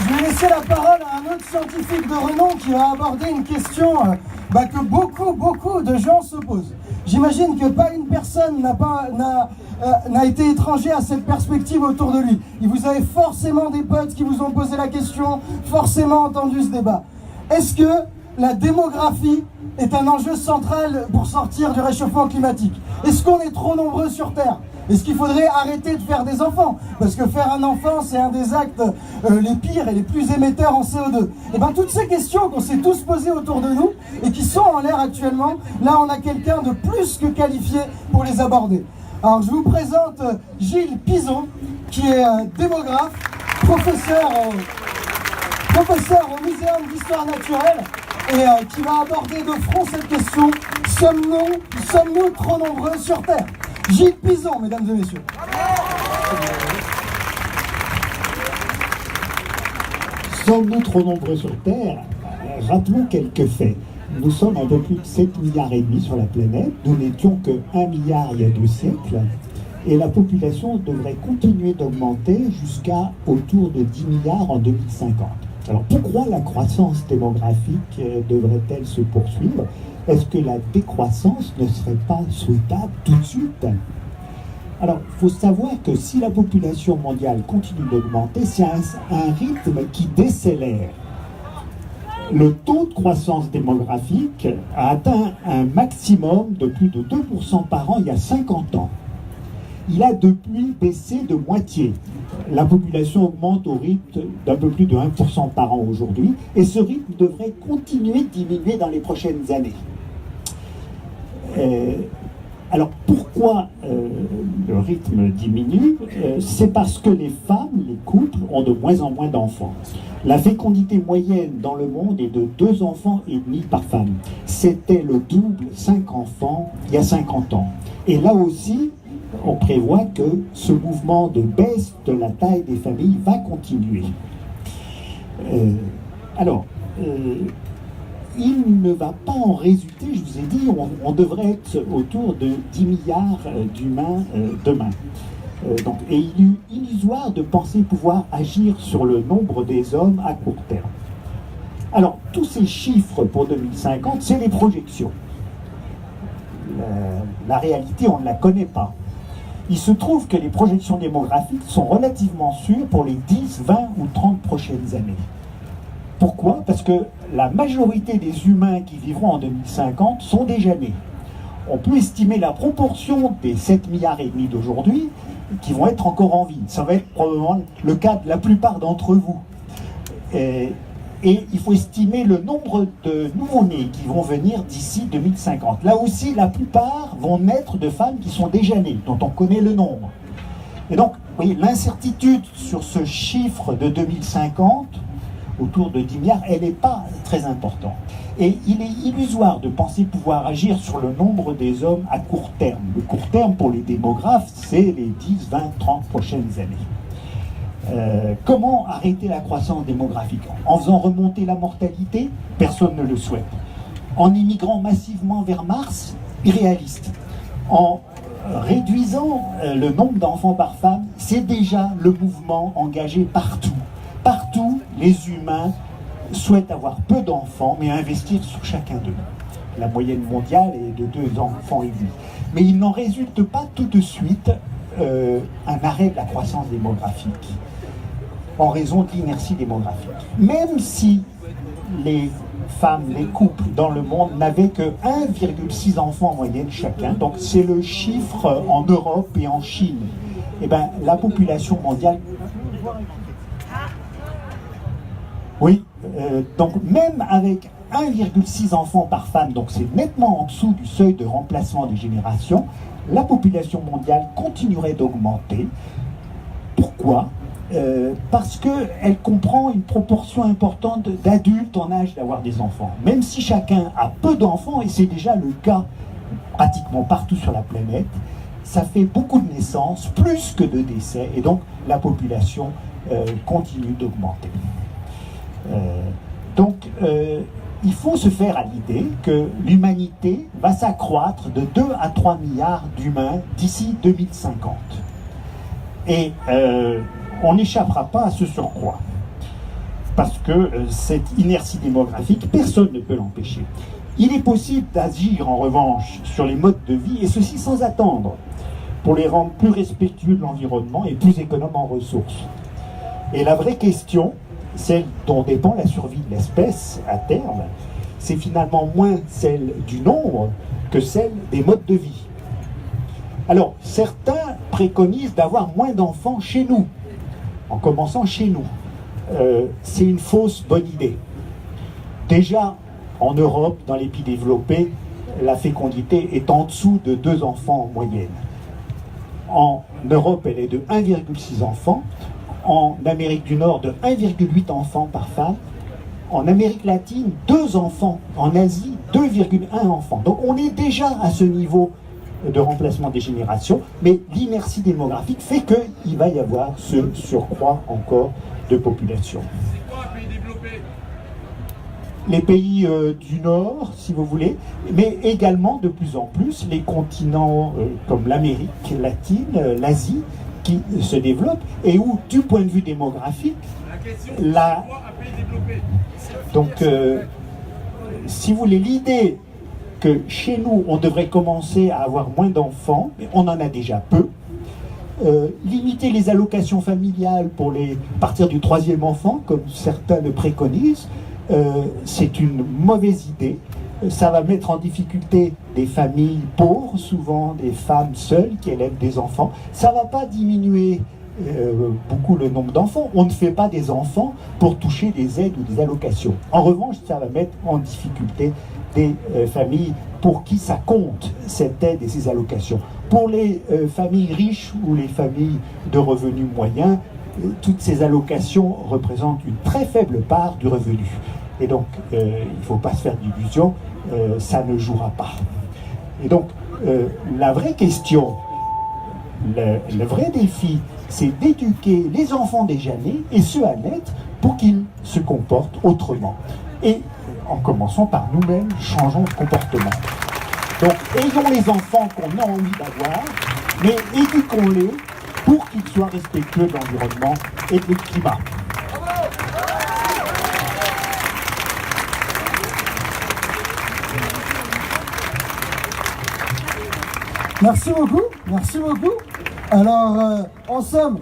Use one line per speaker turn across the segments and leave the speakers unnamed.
Je vais laisser la parole à un autre scientifique de renom qui va aborder une question que beaucoup de gens se posent. J'imagine que pas une personne n'a été étranger à cette perspective autour de lui. Et vous avez forcément des potes qui vous ont posé la question, forcément entendu ce débat. Est-ce que la démographie est un enjeu central pour sortir du réchauffement climatique? Est-ce qu'on est trop nombreux sur Terre? Est-ce qu'il faudrait arrêter de faire des enfants? Parce que faire un enfant, c'est un des actes les pires et les plus émetteurs en CO2. Et bien toutes ces questions qu'on s'est tous posées autour de nous et qui sont en l'air actuellement, là on a quelqu'un de plus que qualifié pour les aborder. Alors je vous présente Gilles Pizon, qui est démographe, professeur au Muséum d'Histoire Naturelle et qui va aborder de front cette question: sommes-nous trop nombreux sur Terre? Gilles Pizon, mesdames et messieurs.
Sommes-nous trop nombreux sur Terre? Rappelons quelques faits. Nous sommes un peu plus de 7,5 milliards sur la planète. Nous n'étions que 1 milliard il y a 2 siècles. Et la population devrait continuer d'augmenter jusqu'à autour de 10 milliards en 2050. Alors pourquoi la croissance démographique devrait-elle se poursuivre? Est-ce que la décroissance ne serait pas souhaitable tout de suite? Alors, il faut savoir que si la population mondiale continue d'augmenter, c'est un rythme qui décélère. Le taux de croissance démographique a atteint un maximum de plus de 2% par an il y a 50 ans. Il a depuis baissé de moitié. La population augmente au rythme d'un peu plus de 1% par an aujourd'hui, et ce rythme devrait continuer de diminuer dans les prochaines années. Alors pourquoi le rythme diminue? C'est parce que les femmes, les couples, ont de moins en moins d'enfants. La fécondité moyenne dans le monde est de 2 enfants et demi par femme. C'était le double, 5 enfants, il y a 50 ans. Et là aussi, on prévoit que ce mouvement de baisse de la taille des familles va continuer. Il ne va pas en résulter, je vous ai dit, on devrait être autour de 10 milliards d'humains demain. Et il est illusoire de penser pouvoir agir sur le nombre des hommes à court terme. Alors, tous ces chiffres pour 2050, c'est des projections. La réalité, on ne la connaît pas. Il se trouve que les projections démographiques sont relativement sûres pour les 10, 20 ou 30 prochaines années. Pourquoi? Parce que la majorité des humains qui vivront en 2050 sont déjà nés. On peut estimer la proportion des 7 milliards et demi d'aujourd'hui qui vont être encore en vie. Ça va être probablement le cas de la plupart d'entre vous. Et il faut estimer le nombre de nouveau-nés qui vont venir d'ici 2050. Là aussi, la plupart vont naître de femmes qui sont déjà nées, dont on connaît le nombre. Et donc, vous voyez, l'incertitude sur ce chiffre de 2050, autour de 10 milliards, elle n'est pas très importante. Et il est illusoire de penser pouvoir agir sur le nombre des hommes à court terme. Le court terme, pour les démographes, c'est les 10, 20, 30 prochaines années. Comment arrêter la croissance démographique? En faisant remonter la mortalité? Personne ne le souhaite. En immigrant massivement vers Mars? Irréaliste. En réduisant le nombre d'enfants par femme? C'est déjà le mouvement engagé partout. Partout, les humains souhaitent avoir peu d'enfants, mais investir sur chacun d'eux. La moyenne mondiale est de 2 enfants et demi. Mais il n'en résulte pas tout de suite un arrêt de la croissance démographique, en raison de l'inertie démographique. Même si les femmes, les couples dans le monde n'avaient que 1,6 enfants en moyenne chacun, donc c'est le chiffre en Europe et en Chine, et bien la population mondiale... Oui, donc même avec 1,6 enfants par femme, donc c'est nettement en dessous du seuil de remplacement des générations, la population mondiale continuerait d'augmenter. Pourquoi? Parce qu'elle comprend une proportion importante d'adultes en âge d'avoir des enfants. Même si chacun a peu d'enfants, et c'est déjà le cas pratiquement partout sur la planète, ça fait beaucoup de naissances, plus que de décès, et donc la population continue d'augmenter. Il faut se faire à l'idée que l'humanité va s'accroître de 2 à 3 milliards d'humains d'ici 2050. Et on n'échappera pas à ce surcroît. parce que cette inertie démographique, personne ne peut l'empêcher. Il est possible d'agir en revanche sur les modes de vie, et ceci sans attendre, pour les rendre plus respectueux de l'environnement et plus économes en ressources. Et la vraie question, celle dont dépend la survie de l'espèce à terme, c'est finalement moins celle du nombre que celle des modes de vie. Alors, certains préconisent d'avoir moins d'enfants chez nous, en commençant chez nous. C'est une fausse bonne idée. Déjà, en Europe, dans les pays développés, la fécondité est en dessous de 2 enfants en moyenne. En Europe, elle est de 1,6 enfants. En Amérique du Nord, de 1,8 enfants par femme. En Amérique latine, 2 enfants. En Asie, 2,1 enfants. Donc on est déjà à ce niveau de remplacement des générations, mais l'inertie démographique fait qu'il va y avoir ce surcroît encore de population.
C'est quoi un pays développé?
Les pays du Nord, si vous voulez, mais également de plus en plus les continents comme l'Amérique latine, l'Asie, qui se développent, et où, du point de vue démographique,
La question, c'est quoi un pays développé?
donc, si vous voulez, l'idée que chez nous, on devrait commencer à avoir moins d'enfants, mais on en a déjà peu, limiter les allocations familiales pour partir du 3e enfant, comme certains le préconisent, c'est une mauvaise idée. Ça va mettre en difficulté des familles pauvres, souvent des femmes seules qui élèvent des enfants. Ça ne va pas diminuer beaucoup le nombre d'enfants. On ne fait pas des enfants pour toucher des aides ou des allocations. En revanche, ça va mettre en difficulté des familles pour qui ça compte, cette aide et ces allocations. Pour les familles riches ou les familles de revenus moyens, toutes ces allocations représentent une très faible part du revenu. Et donc, il ne faut pas se faire d'illusions, ça ne jouera pas. Et donc, la vraie question, le vrai défi, c'est d'éduquer les enfants déjà nés et ceux à naître pour qu'ils se comportent autrement. Et en commençant par nous-mêmes, changeons de comportement. Donc, ayons les enfants qu'on a envie d'avoir, mais éduquons-les pour qu'ils soient respectueux de l'environnement et du climat.
Merci beaucoup, merci beaucoup. Alors, en somme,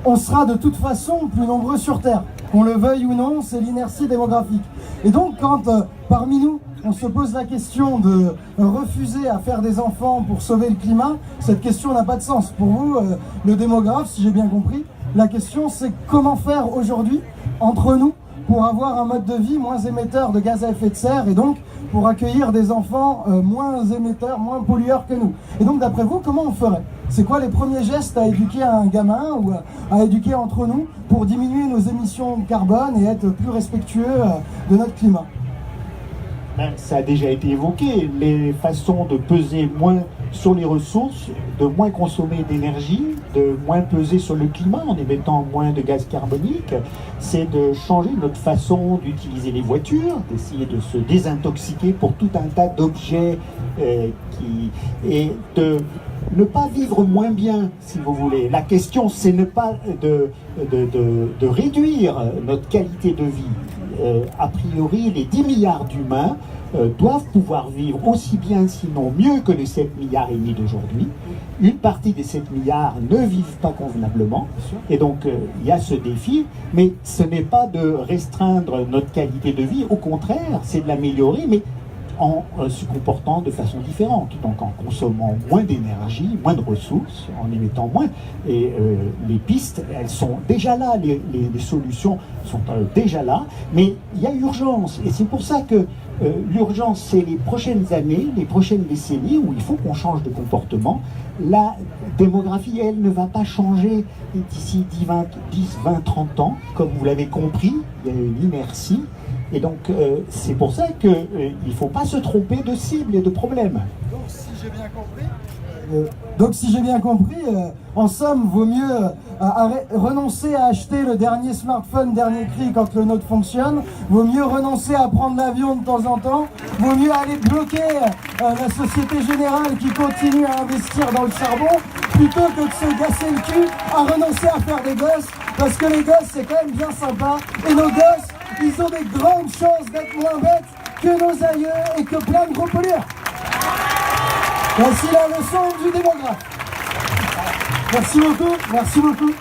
on sera de toute façon plus nombreux sur Terre. Qu'on le veuille ou non, c'est l'inertie démographique. Et donc, quand parmi nous, on se pose la question de refuser à faire des enfants pour sauver le climat, cette question n'a pas de sens. Pour vous, le démographe, si j'ai bien compris, la question c'est comment faire aujourd'hui, entre nous, pour avoir un mode de vie moins émetteur de gaz à effet de serre et donc pour accueillir des enfants moins émetteurs, moins pollueurs que nous. Et donc d'après vous, comment on ferait? C'est quoi les premiers gestes à éduquer un gamin ou à éduquer entre nous pour diminuer nos émissions de carbone et être plus respectueux de notre climat?
Ça a déjà été évoqué, les façons de peser moins sur les ressources, de moins consommer d'énergie, de moins peser sur le climat en émettant moins de gaz carbonique, c'est de changer notre façon d'utiliser les voitures, d'essayer de se désintoxiquer pour tout un tas d'objets et de ne pas vivre moins bien, si vous voulez. La question, c'est ne pas de réduire notre qualité de vie. A priori, les 10 milliards d'humains doivent pouvoir vivre aussi bien, sinon mieux que les 7 milliards et demi d'aujourd'hui. Une partie des 7 milliards ne vivent pas convenablement, et donc il y a ce défi, mais ce n'est pas de restreindre notre qualité de vie, au contraire, c'est de l'améliorer, mais en se comportant de façon différente, donc en consommant moins d'énergie, moins de ressources, en émettant moins. Et les pistes, elles sont déjà là, les solutions sont déjà là, mais il y a urgence. Et c'est pour ça que l'urgence, c'est les prochaines années, les prochaines décennies où il faut qu'on change de comportement. La démographie, elle, ne va pas changer d'ici 10, 20, 30 ans. Comme vous l'avez compris, il y a une inertie. Et donc, c'est pour ça qu'il ne faut pas se tromper de cible et de problème.
Donc, si j'ai bien compris, en somme, vaut mieux renoncer à acheter le dernier smartphone, dernier cri quand le nôtre fonctionne, vaut mieux renoncer à prendre l'avion de temps en temps, vaut mieux aller bloquer la Société Générale qui continue à investir dans le charbon, plutôt que de se gasser le cul à renoncer à faire des gosses parce que les gosses, c'est quand même bien sympa. Et nos gosses, ils ont des grandes chances d'être moins bêtes que nos aïeux et que plein de gros pollueurs. Voici la leçon du démographe. Merci beaucoup, merci beaucoup.